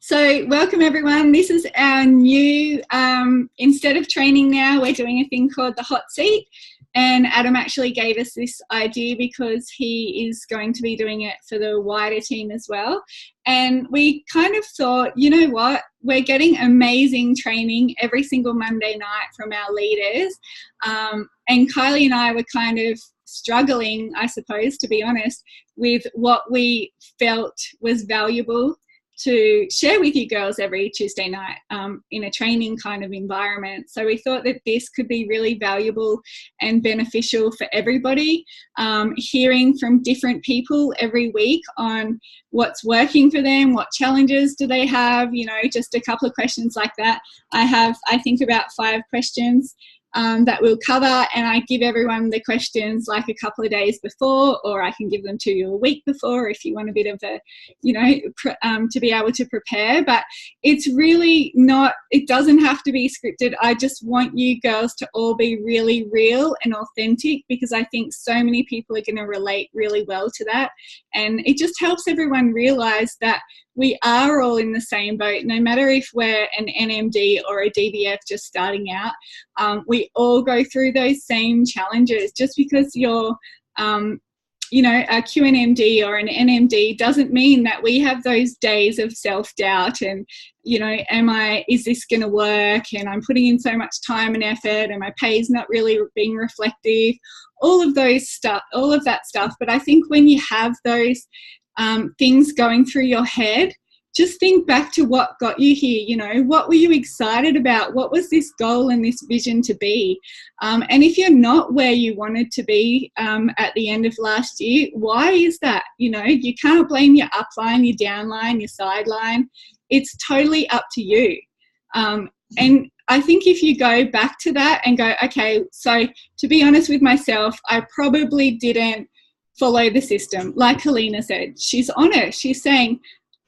So welcome everyone. This is our new, instead of training now, we're doing a thing called the hot seat. And Adam actually gave us this idea because he is going to be doing it for the wider team as well. And we kind of thought, you know what, we're getting amazing training every single Monday night from our leaders. And Kylie and I were kind of struggling, I suppose, to be honest, with what we felt was valuable to share with you girls every Tuesday night in a training kind of environment. So we thought that this could be really valuable and beneficial for everybody, hearing from different people every week on what's working for them, what challenges do they have, you know, just a couple of questions like that. I have, I think, about 5 questions that we'll cover, and I give everyone the questions like a couple of days before, or I can give them to you a week before if you want a bit of a, you know, to be able to prepare. But it's really not, it doesn't have to be scripted. I just want you girls to all be really real and authentic, because I think so many people are going to relate really well to that. And it just helps everyone realize that we are all in the same boat, no matter if we're an NMD or a DBF just starting out. We all go through those same challenges. Just because you're, you know, a QNMD or an NMD doesn't mean that we have those days of self-doubt and, you know, is this going to work? And I'm putting in so much time and effort and my pay is not really being reflective. All of that stuff. But I think when you have those things going through your head, just think back to what got you here. You know, what were you excited about? What was this goal and this vision to be? And if you're not where you wanted to be at the end of last year, why is that? You know, you can't blame your upline, your downline, your sideline. It's totally up to you. And I think if you go back to that and go, okay, so to be honest with myself, I probably didn't follow the system. Like Helena said, she's honest. She's saying,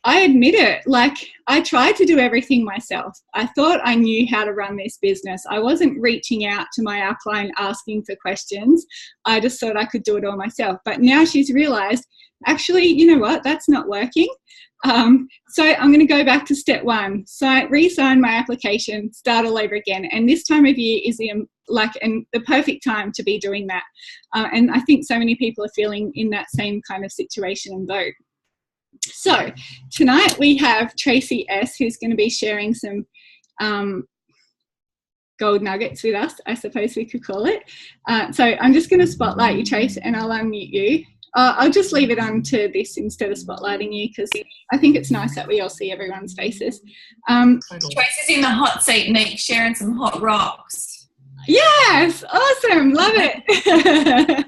I admit it. Like, I tried to do everything myself. I thought I knew how to run this business. I wasn't reaching out to my upline asking for questions. I just thought I could do it all myself. But now she's realized, actually, you know what? That's not working. So I'm going to go back to step 1. So re-sign my application, start all over again. And this time of year is the perfect time to be doing that. And I think so many people are feeling in that same kind of situation and boat. So tonight we have Tracy S, who's going to be sharing some gold nuggets with us, I suppose we could call it. So I'm just going to spotlight you, Trace, and I'll unmute you. I'll just leave it on to this instead of spotlighting you, because I think it's nice that we all see everyone's faces. Tracy's in the hot seat, Nick, sharing some hot rocks. Yes, awesome, love it.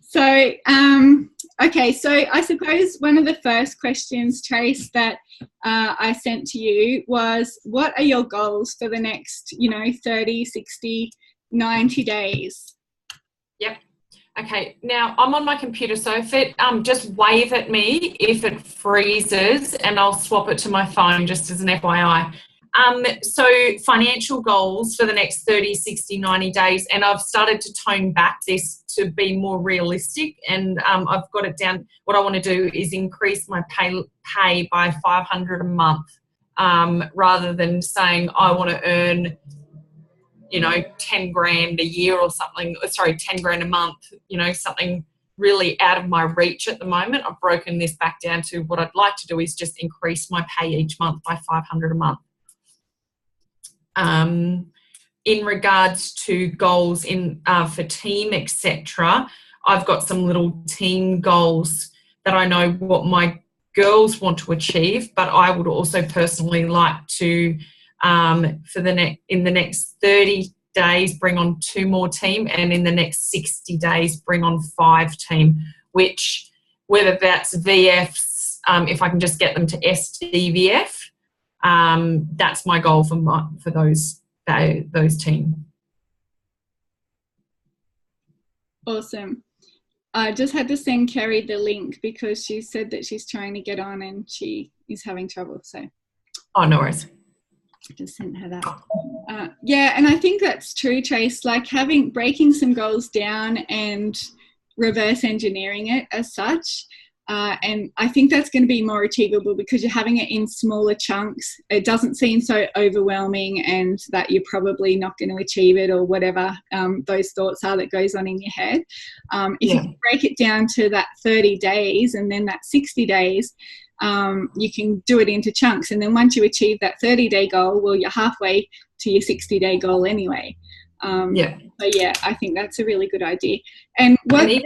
So, okay, so I suppose one of the first questions, Trace, that I sent to you was, what are your goals for the next, 30, 60, 90 days? Yep. Okay, now I'm on my computer, so if it just wave at me if it freezes, and I'll swap it to my phone just as an FYI. So financial goals for the next 30, 60, 90 days, and I've started to tone back this to be more realistic, and I've got it down. What I want to do is increase my pay by $500 a month, rather than saying I want to earn 10 grand a year or something, 10 grand a month, something really out of my reach at the moment. I've broken this back down to what I'd like to do is just increase my pay each month by $500 a month. In regards to goals for team, etc., I've got some little team goals that I know what my girls want to achieve, but I would also personally like to in the next 30 days bring on 2 more team, and in the next 60 days bring on 5 team, which, whether that's VFs, if I can just get them to SDVF, that's my goal for those team. Awesome. I just had to send Kerry the link because she said that she's trying to get on and she is having trouble. So, oh, no worries. Just sent her that. Yeah, and I think that's true, Trace. Like breaking some goals down and reverse engineering it as such. And I think that's going to be more achievable because you're having it in smaller chunks. It doesn't seem so overwhelming and that you're probably not going to achieve it or whatever those thoughts are that goes on in your head. If you can break it down to that 30 days and then that 60 days, you can do it into chunks. And then once you achieve that 30-day goal, well, you're halfway to your 60-day goal anyway. So, yeah, I think that's a really good idea. And even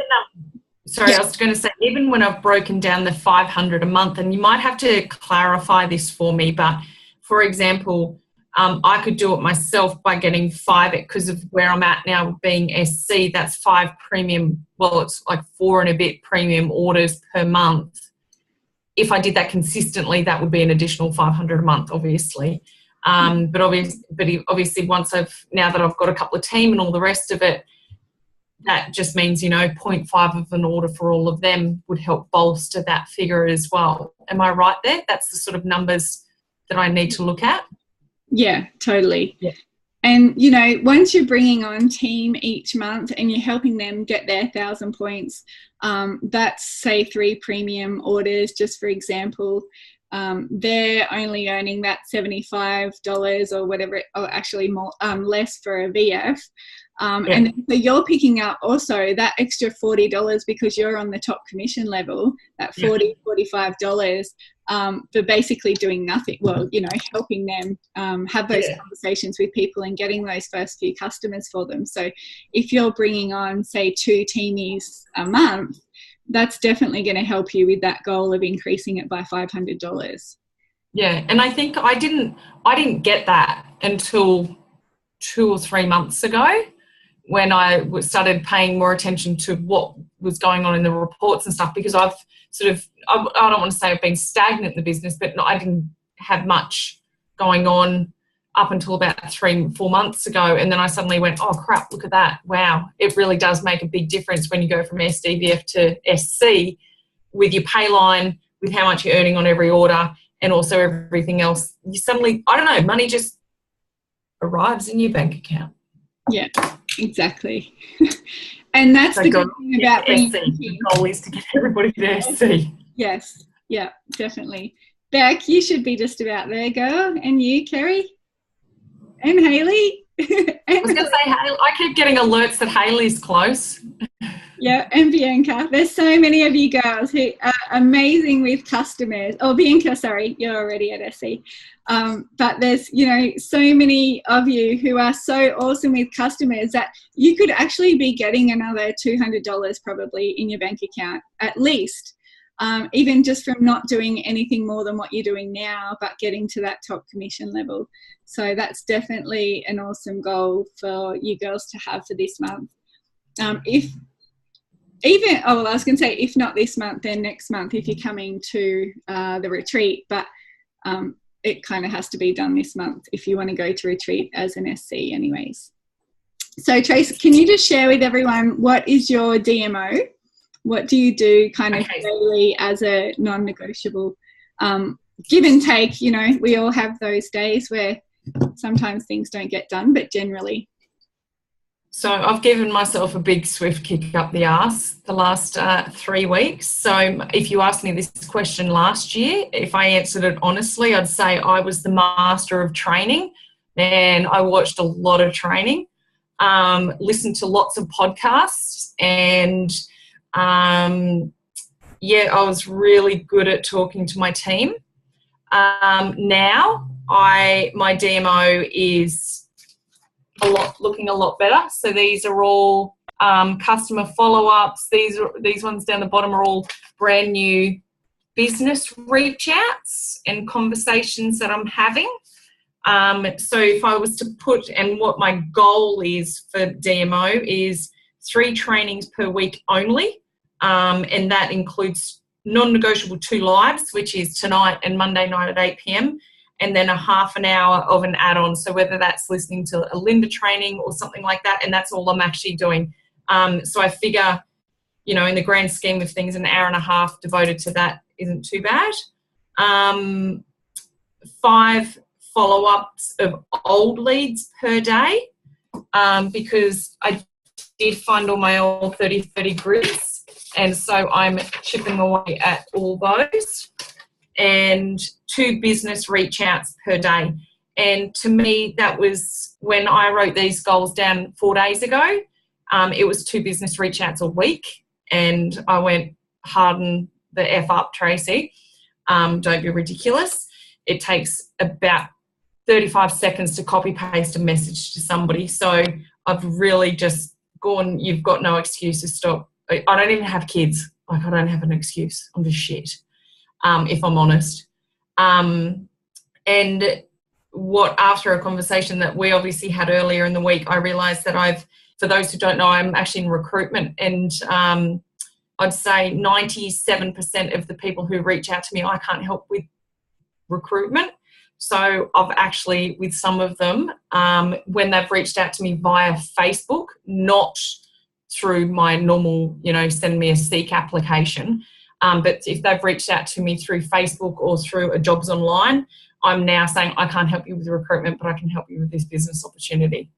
sorry, I was going to say, even when I've broken down the 500 a month, and you might have to clarify this for me, but for example, I could do it myself by getting 5, because of where I'm at now being SC, that's 5 premium, well, it's like 4 and a bit premium orders per month. If I did that consistently, that would be an additional 500 a month, obviously. But obviously now that I've got a couple of team and all the rest of it, that just means, 0.5 of an order for all of them would help bolster that figure as well. Am I right there? That's the sort of numbers that I need to look at? Yeah, totally. Yeah. And, once you're bringing on team each month and you're helping them get their 1,000 points, that's, say, 3 premium orders, just for example. They're only earning that $75 or whatever, or actually more, less for a VF. And then, so you're picking up also that extra $40 because you're on the top commission level, that $45 for basically doing nothing. Well, helping them have those conversations with people and getting those first few customers for them. So if you're bringing on, say, 2 teamies a month, that's definitely going to help you with that goal of increasing it by $500. Yeah, and I think I didn't get that until 2 or 3 months ago, when I started paying more attention to what was going on in the reports and stuff, because I've sort of, I don't want to say I've been stagnant in the business, but I didn't have much going on up until about 3-4 months ago. And then I suddenly went, oh crap, look at that. Wow. It really does make a big difference when you go from SDVF to SC with your pay line, with how much you're earning on every order, and also everything else. You suddenly, I don't know, money just arrives in your bank account. Yeah, exactly. And that's the good thing about being SC. The goal is to get everybody to SC. Yes, yeah, definitely. Beck, you should be just about there, girl. And you, Kerry? And Hayley? I was going to say, I keep getting alerts that Hayley's close. Yeah, and Bianca. There's so many of you girls who are amazing with customers. Oh, Bianca, sorry, you're already at SC. But there's, so many of you who are so awesome with customers that you could actually be getting another $200 probably in your bank account, at least, even just from not doing anything more than what you're doing now, but getting to that top commission level. So that's definitely an awesome goal for you girls to have for this month. If not this month, then next month if you're coming to the retreat, but it kind of has to be done this month if you want to go to retreat as an SC anyways. So Trace, can you just share with everyone, what is your DMO? What do you do kind of daily as a non-negotiable? Give and take, we all have those days where sometimes things don't get done, but generally. So I've given myself a big swift kick up the arse the last 3 weeks. So if you asked me this question last year, if I answered it honestly, I'd say I was the master of training, and I watched a lot of training, listened to lots of podcasts, and I was really good at talking to my team. Now my DMO is looking a lot better. So these are all customer follow-ups. These ones down the bottom are all brand new business reach outs and conversations that I'm having. So if I was to put, and what my goal is for DMO is 3 trainings per week only, and that includes non-negotiable 2 lives, which is tonight and Monday night at 8 p.m, and then a half an hour of an add-on. So whether that's listening to a Linda training or something like that, and that's all I'm actually doing. So I figure, in the grand scheme of things, an hour and a half devoted to that isn't too bad. 5 follow-ups of old leads per day, because I did find all my old 30/30 grids And so I'm chipping away at all those, and 2 business reach outs per day. And to me, that was when I wrote these goals down 4 days ago. It was 2 business reach outs a week. And I went, harden the F up, Tracy. Don't be ridiculous. It takes about 35 seconds to copy paste a message to somebody. So I've really just gone, you've got no excuse to stop. I don't even have kids. Like, I don't have an excuse. I'm just shit, if I'm honest. And after a conversation that we obviously had earlier in the week, I realised that for those who don't know, I'm actually in recruitment, and I'd say 97% of the people who reach out to me, I can't help with recruitment. So I've actually, with some of them, when they've reached out to me via Facebook, not through my normal, send me a Seek application, but if they've reached out to me through Facebook or through a Jobs Online, I'm now saying, I can't help you with recruitment, but I can help you with this business opportunity,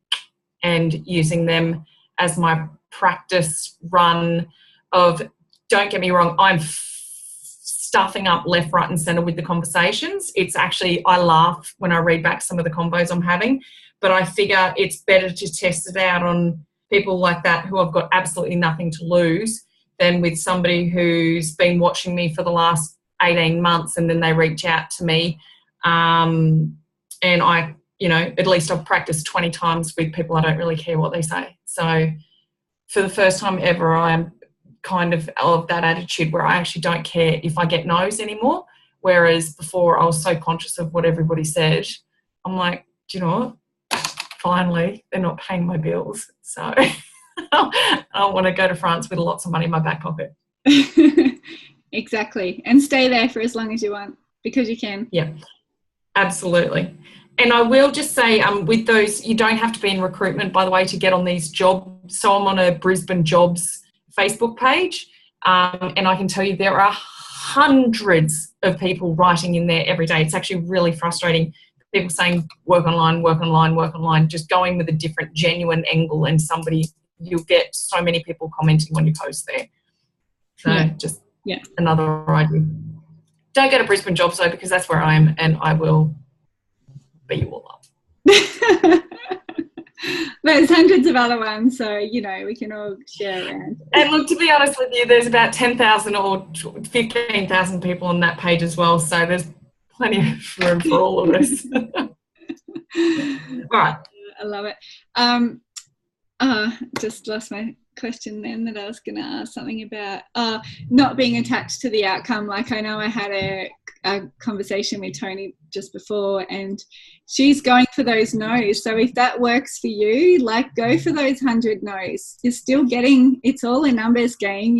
and using them as my practice run of, don't get me wrong, I'm stuffing up left, right and centre with the conversations. It's actually, I laugh when I read back some of the combos I'm having, but I figure it's better to test it out on people like that who have got absolutely nothing to lose than with somebody who's been watching me for the last 18 months and then they reach out to me. And I, at least I've practiced 20 times with people I don't really care what they say. So for the first time ever, I'm kind of that attitude where I actually don't care if I get no's anymore. Whereas before I was so conscious of what everybody said. I'm like, do you know what? Finally, they're not paying my bills. So I want to go to France with lots of money in my back pocket. Exactly. And stay there for as long as you want, because you can. Yeah, absolutely. And I will just say, with those, you don't have to be in recruitment, by the way, to get on these jobs. So I'm on a Brisbane jobs Facebook page, and I can tell you there are hundreds of people writing in there every day. It's actually really frustrating. People saying work online, work online, work online, just going with a different genuine angle, and you'll get so many people commenting on your post there. So another idea. Don't go to Brisbane jobs though, because that's where I am, and I will beat you all up. There's hundreds of other ones, so we can all share around. And look, to be honest with you, there's about 10,000 or 15,000 people on that page as well, so there's plenty of room for all of us. All right. I love it. Just lost my question then that I was going to ask something about not being attached to the outcome. Like, I know I had a conversation with Tony just before, and she's going for those no's. So if that works for you, like, go for those 100 no's. You're still getting, it's all a numbers game,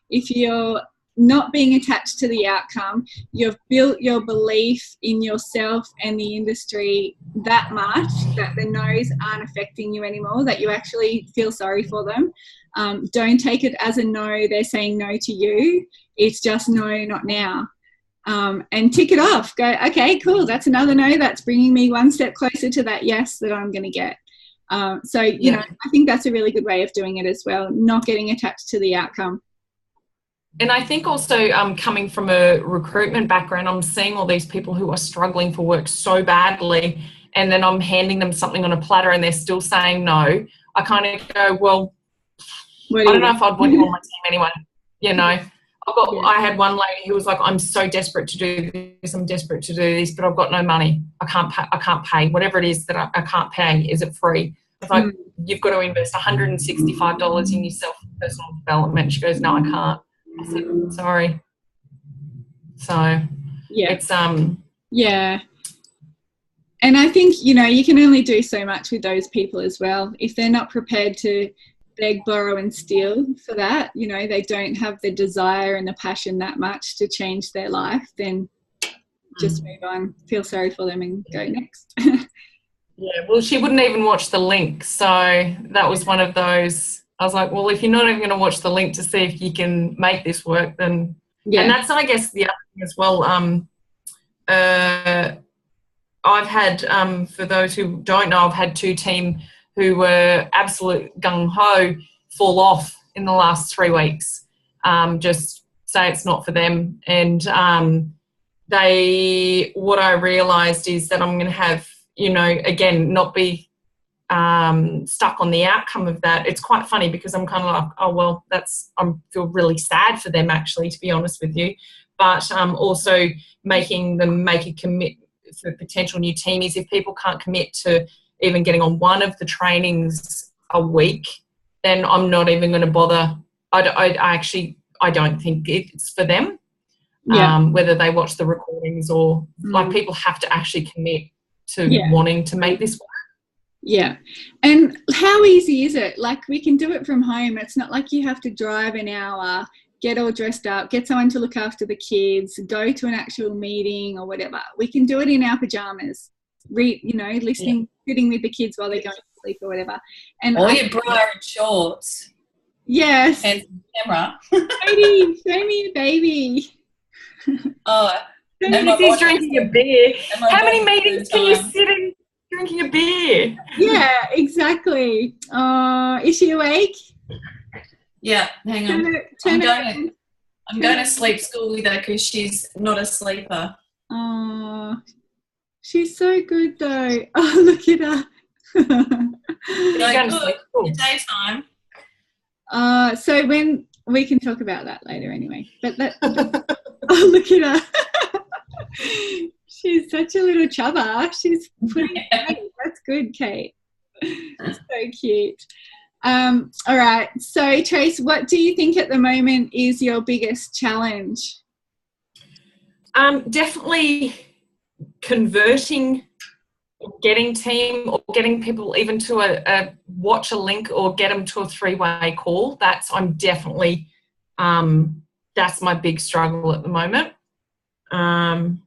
if you're not being attached to the outcome, you've built your belief in yourself and the industry that much that the no's aren't affecting you anymore, that you actually feel sorry for them. Don't take it as a no, they're saying no to you. It's just no, not now. And tick it off. Go, okay, cool, that's another no. That's bringing me one step closer to that yes that I'm going to get. So, I think that's a really good way of doing it as well, not getting attached to the outcome. And I think also coming from a recruitment background, I'm seeing all these people who are struggling for work so badly, and then I'm handing them something on a platter and they're still saying no. I kind of go, well, I don't know if I'd want you on my team anyway, I had one lady who was like, I'm so desperate to do this, I'm desperate to do this, but I've got no money. I can't pay. Whatever it is that I can't pay, is it free? I was like, you've got to invest $165 in yourself personal development. She goes, no, I can't. I said, sorry. So it's yeah. And I think, you can only do so much with those people as well. If they're not prepared to beg, borrow and steal for that, they don't have the desire and the passion that much to change their life, then just move on, feel sorry for them and go next. Yeah, well, she wouldn't even watch the link. So that was one of those. I was like, well, if you're not even going to watch the link to see if you can make this work, then and that's, I guess, the other thing as well. I've had, for those who don't know, I've had 2 team who were absolute gung-ho fall off in the last 3 weeks. just say it's not for them. And what I realised is that I'm going to have, you know, again, not be stuck on the outcome of that. It's quite funny because I'm kind of like, oh, well, I feel really sad for them, actually, to be honest with you. But also making them make a commitment for potential new teamies. If people can't commit to even getting on one of the trainings a week, then I'm not even going to bother. I don't think it's for them. Whether they watch the recordings or like, people have to actually commit to wanting to make this work. Yeah. And how easy is it? Like, we can do it from home. It's not like you have to drive an hour, get all dressed up, get someone to look after the kids, go to an actual meeting or whatever. We can do it in our pajamas, listening, sitting with the kids while they're going to sleep or whatever. And or your bra and shorts. Yes. And camera. Baby, show me your baby. Oh, he's drinking a beer. How many meetings can you sit in drinking a beer? Yeah, exactly. Is she awake? Yeah, hang on. I'm going to sleep school with her because she's not a sleeper. Oh, she's so good though. Oh, look at her. Daytime. So when we can talk about that later anyway. But oh, look at her. She's such a little chubber. She's putting That's good, Kate. So cute. All right. So, Trace, what do you think at the moment is your biggest challenge? Definitely converting, getting team or getting people even to watch a link or get them to a 3-way call. I'm definitely, that's my big struggle at the moment. And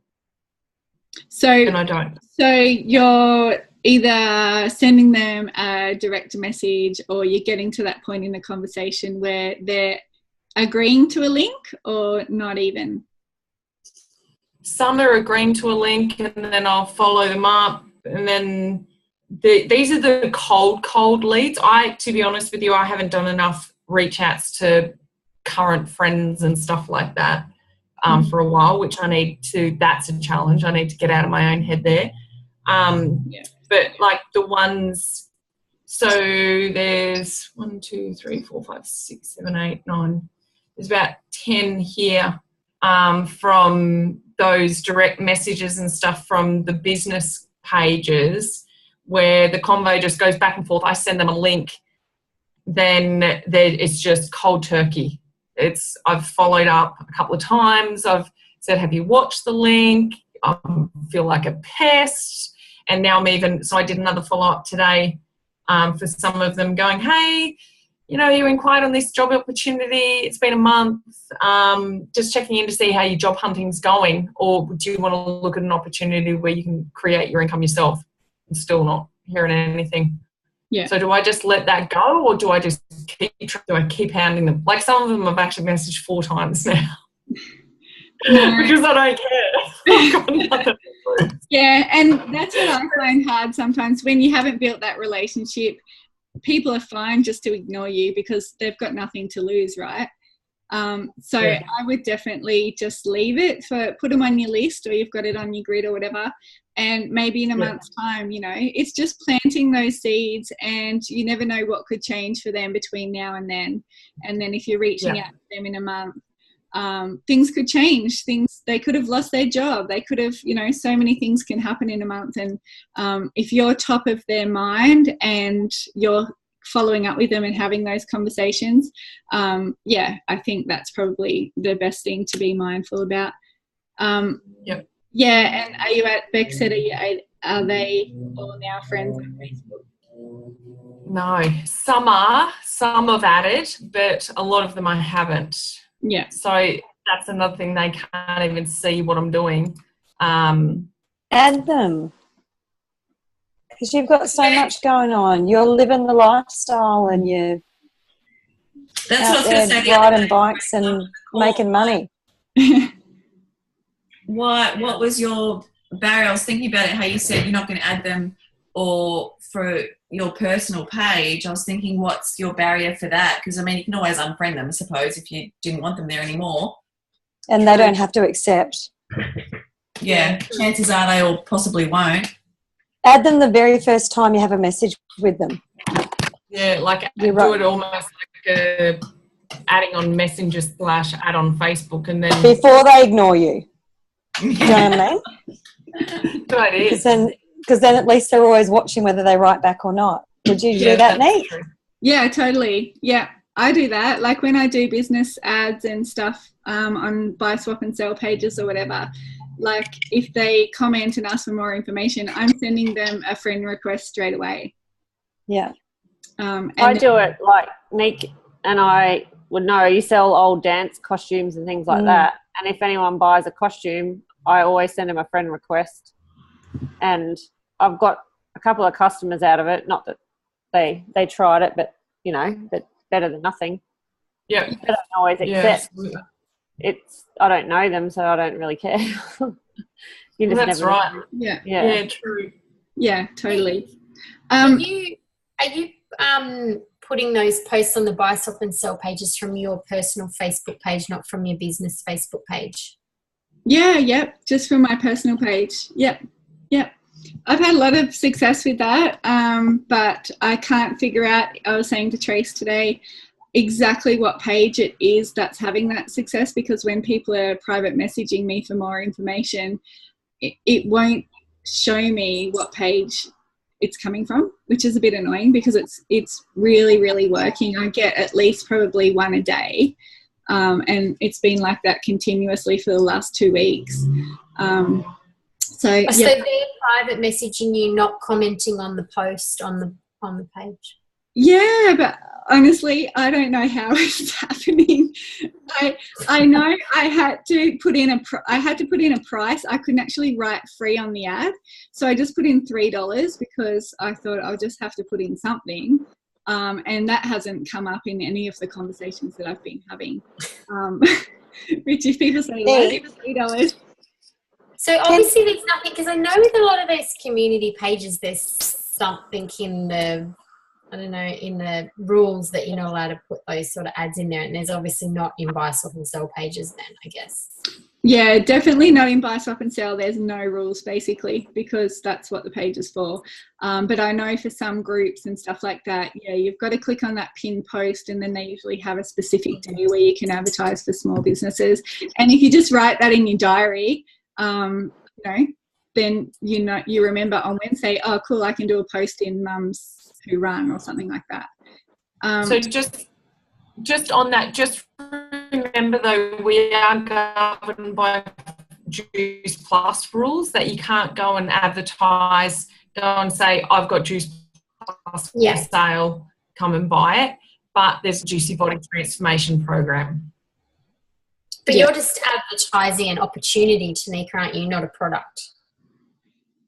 I don't. So you're either sending them a direct message or you're getting to that point in the conversation where they're agreeing to a link or not even? Some are agreeing to a link and then I'll follow them up, and then these are the cold leads. To be honest with you, I haven't done enough reach outs to current friends and stuff like that for a while, which that's a challenge. I need to get out of my own head there. But like the ones, so there's 1, 2, 3, 4, 5, 6, 7, 8, 9. There's about 10 here from those direct messages and stuff from the business pages where the convo just goes back and forth. I send them a link, then it's just cold turkey. I've followed up a couple of times. I've said, have you watched the link? I feel like a pest. And now I did another follow-up today for some of them going, hey, you inquired on this job opportunity. It's been a month. Just checking in to see how your job hunting's going, or do you want to look at an opportunity where you can create your income yourself? I'm still not hearing anything. Yeah. So do I just let that go, or do I just keep hounding them? Like some of them I've actually messaged 4 times now. Because I don't care. Yeah, and that's what I find hard sometimes when you haven't built that relationship. People are fine just to ignore you because they've got nothing to lose, right? I would definitely just leave it, put them on your list, or you've got it on your grid or whatever, and maybe in a month's time, it's just planting those seeds, and you never know what could change for them between now and then. And then if you're reaching out to them in a month, things could change. They could have lost their job. They could have, so many things can happen in a month. And if you're top of their mind and you're following up with them and having those conversations, I think that's probably the best thing to be mindful about. Yeah, and are you at Beck said, are they all now friends on Facebook? No, some are. Some have added, but a lot of them I haven't. Yeah. So that's another thing. They can't even see what I'm doing. Add them. Because you've got so much going on. You're living the lifestyle and you're out there riding bikes and making money. What was your barrier? I was thinking about it, how you said you're not going to add them or for your personal page, I was thinking, what's your barrier for that? Because, I mean, you can always unfriend them, I suppose, if you didn't want them there anymore. And they don't have to accept. Yeah, chances are they all possibly won't. Add them the very first time you have a message with them. Yeah, like You're do right. it almost like adding on Messenger / add on Facebook, and then Before they ignore you. Do you know what I mean? good idea. Because then at least they're always watching whether they write back or not. Would you do that, Nate? True. Yeah, totally. Yeah, I do that. Like when I do business ads and stuff on buy, swap and sell pages or whatever, like if they comment and ask for more information, I'm sending them a friend request straight away. Yeah. I do it like Nick and I would know you sell old dance costumes and things like that. And if anyone buys a costume, I always send them a friend request. And I've got a couple of customers out of it. Not that they tried it, but, you know, but better than nothing. Yeah. They don't always accept. I don't know them, so I don't really care. You just that's never right. know. Yeah, true. Yeah, totally. Are you putting those posts on the buy, swap and sell pages from your personal Facebook page, not from your business Facebook page? Yeah, yep, just from my personal page. Yep. I've had a lot of success with that, but I can't figure out, I was saying to Trace today, exactly what page it is that's having that success, because when people are private messaging me for more information, it won't show me what page it's coming from, which is a bit annoying because it's really, really working. I get at least probably one a day, and it's been like that continuously for the last 2 weeks. So they're private messaging you, not commenting on the post on the page. Yeah, but honestly, I don't know how it's happening. I know I had to put in a price. I couldn't actually write free on the ad, so I just put in $3 because I thought I'll just have to put in something, and that hasn't come up in any of the conversations that I've been having. Which if people say $3. So obviously there's nothing, because I know with a lot of those community pages there's something in the, I don't know, in the rules that you're not allowed to put those sort of ads in there, and there's obviously not in buy, swap and sell pages then, I guess. Yeah, definitely not in buy, swap and sell. There's no rules basically, because that's what the page is for. But I know for some groups and stuff like that, yeah, you've got to click on that pin post, and then they usually have a specific day where you can advertise for small businesses. And if you just write that in your diary, then you remember on Wednesday, oh cool, I can do a post in Mums Who Run or something like that. So just on that, just remember though, we are governed by Juice Plus rules, that you can't go and advertise, go and say I've got Juice Plus for sale, come and buy it. But there's a Juicy Body Transformation program. But you're just advertising an opportunity, Tanika, aren't you? Not a product.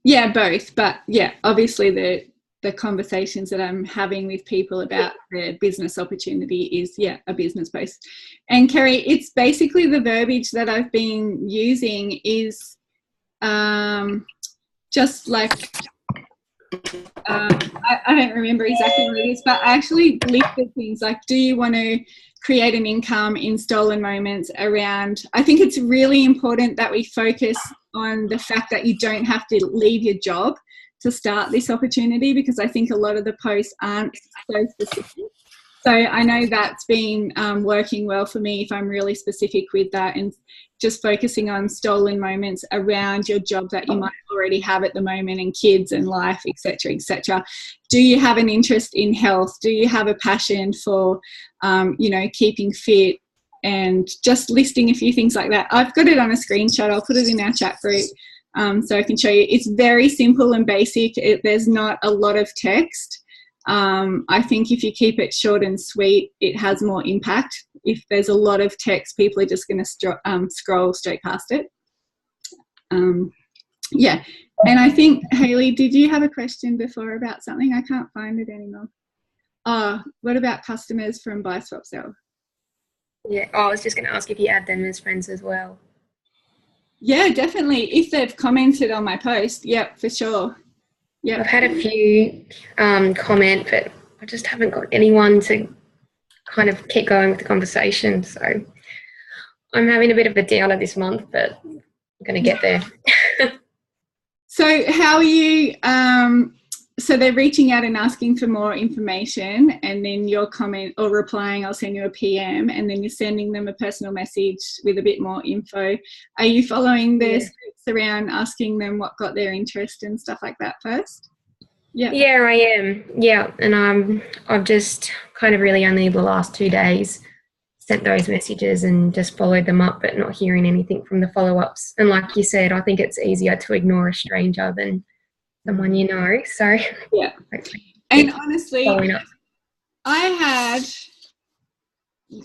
Yeah, both. But yeah, obviously the conversations that I'm having with people about their business opportunity is, a business post. And Kerry, it's basically the verbiage that I've been using is just like, I don't remember exactly what it is, but I actually listed things like, do you want to create an income in stolen moments around, I think it's really important that we focus on the fact that you don't have to leave your job to start this opportunity, because I think a lot of the posts aren't so specific. So I know that's been working well for me if I'm really specific with that, and just focusing on stolen moments around your job that you might already have at the moment, and kids and life, etc., etc. Do you have an interest in health? Do you have a passion for, keeping fit? And just listing a few things like that. I've got it on a screenshot. I'll put it in our chat group so I can show you. It's very simple and basic. There's not a lot of text. I think if you keep it short and sweet, it has more impact. If there's a lot of text, people are just going to scroll straight past it. And I think, Hayley, did you have a question before about something? I can't find it anymore. What about customers from Buy, Swap, Sell? Yeah, I was just going to ask if you add them as friends as well. Yeah, definitely. If they've commented on my post, yep, for sure. Yeah. I've had a few comment, but I just haven't got anyone to kind of keep going with the conversation. So I'm having a bit of a downer this month, but I'm going to get there. So how are you, so they're reaching out and asking for more information, and then your comment or replying, I'll send you a PM, and then you're sending them a personal message with a bit more info. Are you following their scripts around asking them what got their interest and stuff like that first? Yeah. Yeah, I am. Yeah, and I've just kind of really only the last 2 days sent those messages and just followed them up, but not hearing anything from the follow-ups. And like you said, I think it's easier to ignore a stranger than someone you know. So yeah. And honestly, I had,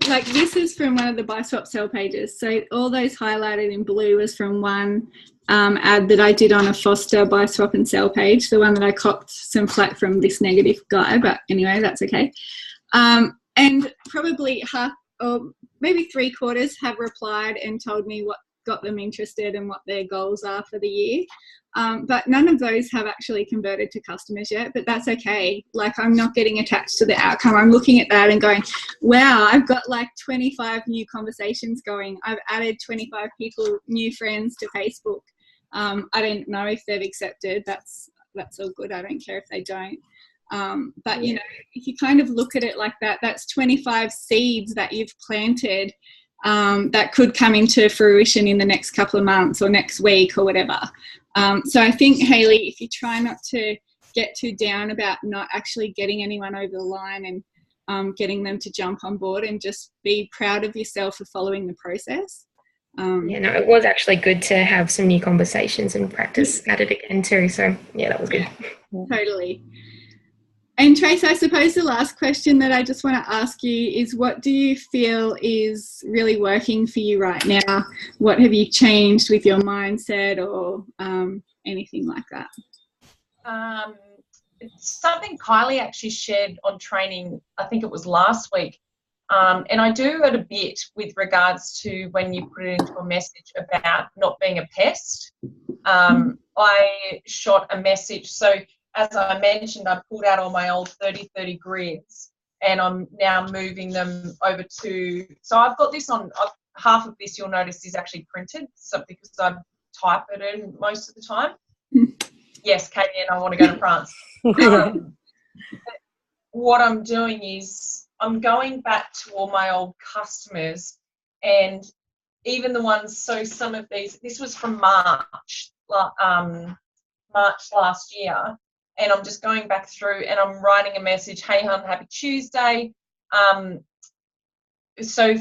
like, this is from one of the buy swap sell pages. So all those highlighted in blue was from one ad that I did on a Foster buy swap and sell page, the one that I copped some flack from this negative guy, but anyway, that's okay. And probably half or maybe 3/4 have replied and told me what got them interested and what their goals are for the year. But none of those have actually converted to customers yet, but that's okay. Like, I'm not getting attached to the outcome. I'm looking at that and going, wow, I've got like 25 new conversations going. I've added 25 people, new friends to Facebook. I don't know if they've accepted. That's all good. I don't care if they don't. But, you know, if you kind of look at it like that, that's 25 seeds that you've planted that could come into fruition in the next couple of months or next week or whatever. So I think, Hayley, if you try not to get too down about not actually getting anyone over the line and getting them to jump on board, and just be proud of yourself for following the process. Yeah, no, it was actually good to have some new conversations and practice at it again too. So, yeah, that was good. Totally. And Trace, I suppose the last question that I just want to ask you is, what do you feel is really working for you right now? What have you changed with your mindset or anything like that? It's something Kylie actually shared on training, I think it was last week. And I do it a bit with regards to when you put it into a message about not being a pest. I shot a message. So as I mentioned, I pulled out all my old 30-30 grids, and I'm now moving them over to, so I've got this on, half of this you'll notice is actually printed, so because I type it in most of the time. Yes, Katie, and I want to go to France. What I'm doing is I'm going back to all my old customers, and even the ones, so some of these, this was from March last year, and I'm just going back through and I'm writing a message, hey hun, happy Tuesday. So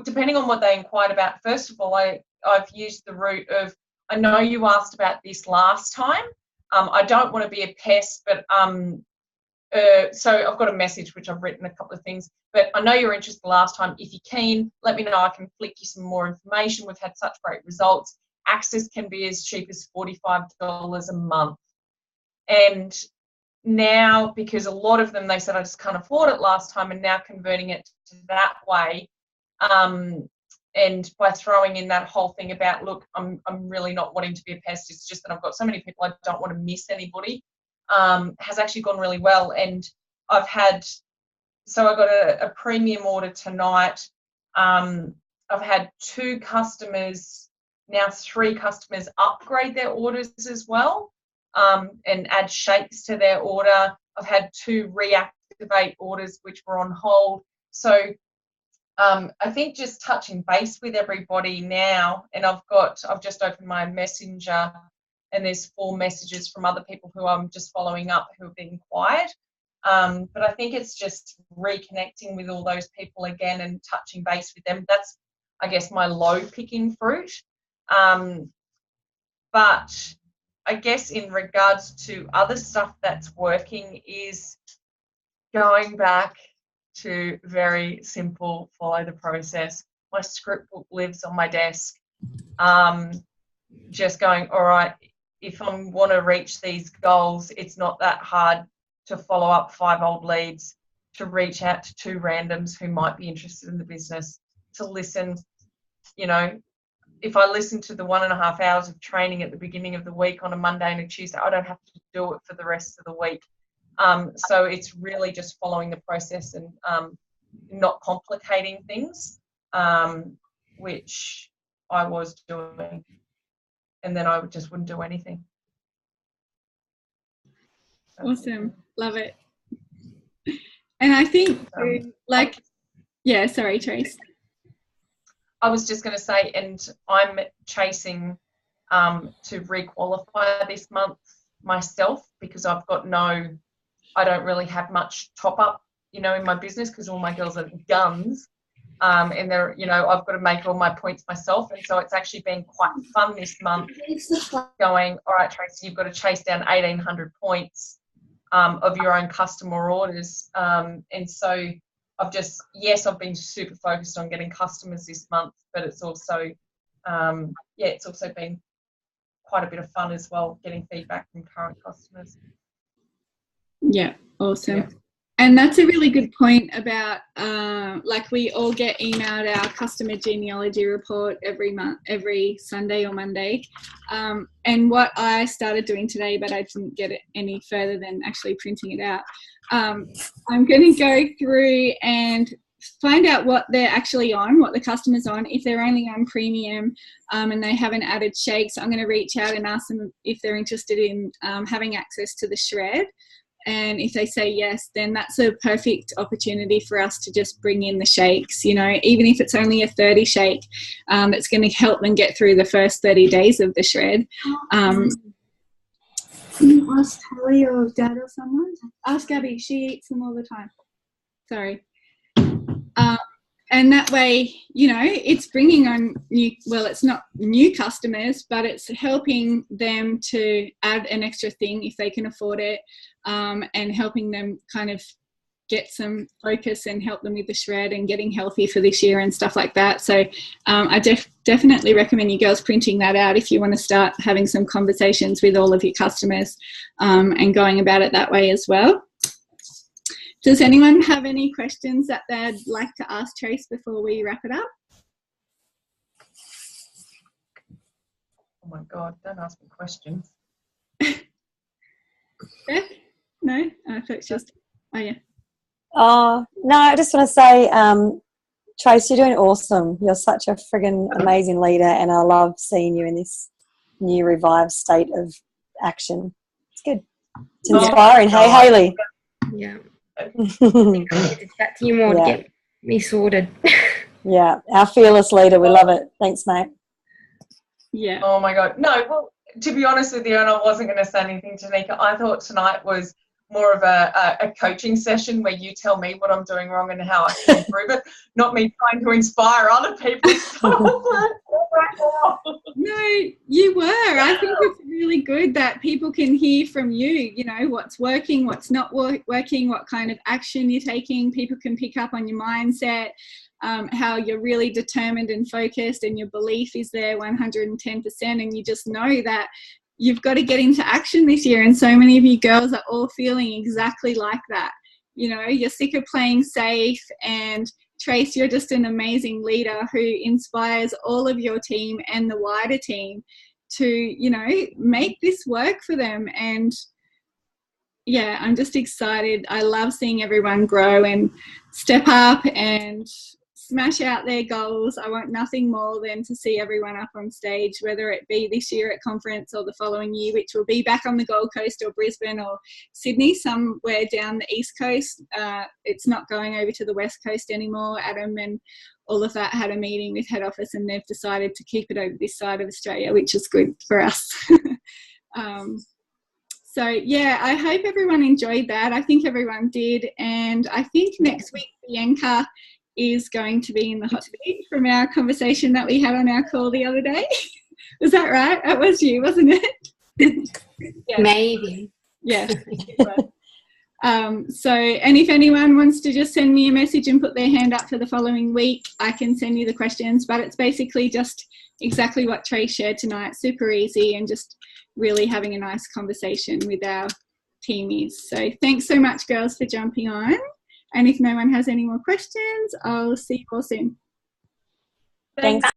depending on what they inquired about, first of all, I've used the route of, I know you asked about this last time. I don't want to be a pest, but so I've got a message which I've written a couple of things, but I know you're interested last time. If you're keen, let me know. I can flick you some more information. We've had such great results. Access can be as cheap as $45 a month. And now, because a lot of them, they said, I just can't afford it last time, and now converting it to that way. And by throwing in that whole thing about, look, I'm really not wanting to be a pest. It's just that I've got so many people, I don't want to miss anybody, has actually gone really well. And I've had, so I got a premium order tonight. I've had 2 customers, now 3 customers upgrade their orders as well, and add shakes to their order. I've had 2 reactivate orders which were on hold. So I think just touching base with everybody now, and I've just opened my messenger, and there's 4 messages from other people who I'm just following up who have been quiet. But I think it's just reconnecting with all those people again and touching base with them. That's, I guess, my low picking fruit. But I guess in regards to other stuff that's working is going back to very simple, follow the process. My script book lives on my desk. Just going, all right, if I want to reach these goals, it's not that hard to follow up 5 old leads, to reach out to 2 randoms who might be interested in the business, to listen. You know, if I listen to the 1.5 hours of training at the beginning of the week on a Monday and a Tuesday, I don't have to do it for the rest of the week. So it's really just following the process and not complicating things, which I was doing. And then I just wouldn't do anything. Awesome. Love it. And I think, like, yeah, sorry, Trace. I was just going to say, and I'm chasing to re-qualify this month myself, because I've got I don't really have much top up, you know, in my business, because all my girls are guns. And they're, you know, I've got to make all my points myself. And so it's actually been quite fun this month going, all right, Tracy, you've got to chase down 1,800 points of your own customer orders. And so I've been super focused on getting customers this month, but it's also, it's also been quite a bit of fun as well, getting feedback from current customers. Yeah, awesome. Yeah. And that's a really good point about, like, we all get emailed our customer genealogy report every Sunday or Monday. And what I started doing today, but I didn't get it any further than actually printing it out, I'm going to go through and find out what they're actually on, what the customer's on. If they're only on premium and they haven't added shakes, I'm going to reach out and ask them if they're interested in having access to the shred. And if they say yes, then that's a perfect opportunity for us to just bring in the shakes, you know, even if it's only a 30 shake, it's going to help them get through the first 30 days of the shred. Ask Holly or Dad or someone. Ask Abby. She eats them all the time. Sorry. And that way, you know, it's bringing on it's not new customers, but it's helping them to add an extra thing if they can afford it, and helping them kind of get some focus and help them with the shred and getting healthy for this year and stuff like that. So I definitely recommend you girls printing that out if you want to start having some conversations with all of your customers and going about it that way as well. Does anyone have any questions that they'd like to ask Trace before we wrap it up? Oh my God, don't ask me questions. Beth? No? I thought it's just, oh yeah. No, I just want to say, Trace, you're doing awesome. You're such a friggin' amazing leader, and I love seeing you in this new revived state of action. It's good. It's inspiring. Hey, Hayley. Yeah. I need to chat to you more to get me sorted. Yeah, our fearless leader. We love it. Thanks, mate. Yeah. Oh my God. No, well, to be honest with you, and I wasn't going to say anything to Nika, I thought tonight was more of a coaching session where you tell me what I'm doing wrong and how I can improve it, not me trying to inspire other people. No, you were. I think it's really good that people can hear from you, you know, what's working, what's not working, what kind of action you're taking. People can pick up on your mindset, how you're really determined and focused, and your belief is there 110%, and you just know that you've got to get into action this year. And so many of you girls are all feeling exactly like that. You know, you're sick of playing safe, and Trace, you're just an amazing leader who inspires all of your team and the wider team to, you know, make this work for them. And yeah, I'm just excited. I love seeing everyone grow and step up and smash out their goals. I want nothing more than to see everyone up on stage, whether it be this year at conference or the following year, which will be back on the Gold Coast or Brisbane or Sydney, somewhere down the East Coast. It's not going over to the West Coast anymore. Adam and all of that had a meeting with head office, and they've decided to keep it over this side of Australia, which is good for us. So yeah, I hope everyone enjoyed that. I think everyone did. And I think next week Bianca is going to be in the hot seat from our conversation that we had on our call the other day. Was that right? That was you, wasn't it? Yeah. Maybe. Yeah. So, and if anyone wants to just send me a message and put their hand up for the following week, I can send you the questions, but it's basically just exactly what Trey shared tonight. Super easy, and just really having a nice conversation with our teamies. So thanks so much, girls, for jumping on. And if no one has any more questions, I'll see you all soon. Thanks.